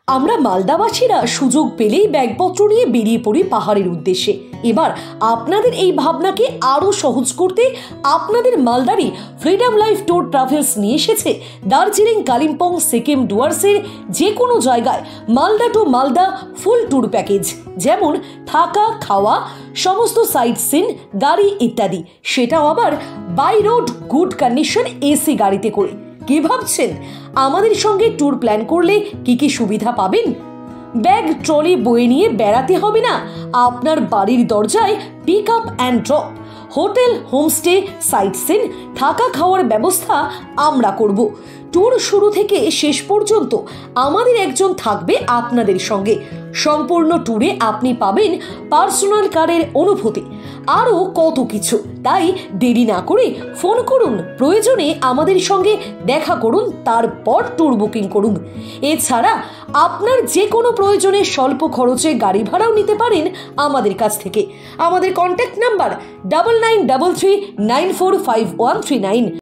আমরা মালদাবাসীরা সুযোগ পেলেই ব্যাগপত্র নিয়ে বেরিয়ে পড়ি পাহাড়ের উদ্দেশ্যে। এবার আপনাদের এই ভাবনাকে আরও সহজ করতে আপনাদের মালদারই ফ্রিডম লাইফ ট্যুর ট্রাভেলস নিয়ে এসেছে দার্জিলিং, কালিম্পং, সিকিম, ডুয়ার্সের যে কোনো জায়গায় মালদা টু মালদা ফুল ট্যুর প্যাকেজ, যেমন থাকা, খাওয়া, সমস্ত সাইট সিন, গাড়ি ইত্যাদি, সেটাও আবার by road good condition AC গাড়িতে করে। কি ভাবছেন আমাদের সঙ্গে ট্যুর প্ল্যান করলে কি কি সুবিধা পাবেন? ব্যাগ ট্রলি বয়ে নিয়ে বেড়াতে হবে না, আপনার বাড়ির দরজায় pick up and drop, hotel, homestay, sight seen, থাকা খাওয়ার ব্যবস্থা আমরা করব। ট্যুর শুরু থেকে শেষ পর্যন্ত আমাদের একজন থাকবে আপনাদের সঙ্গে। সম্পূর্ণ ট্যুরে আপনি পাবেন পার্সোনাল কারের অনুভূতি, আরও কত কিছু। তাই দেরি না করে ফোন করুন, প্রয়োজনে আমাদের সঙ্গে দেখা করুন, তারপর ট্যুর বুকিং করুন। এছাড়া আপনার যে কোনো প্রয়োজনে স্বল্প খরচে গাড়ি ভাড়াও নিতে পারেন আমাদের কাছ থেকে। আমাদের কন্ট্যাক্ট নাম্বার 9933945139।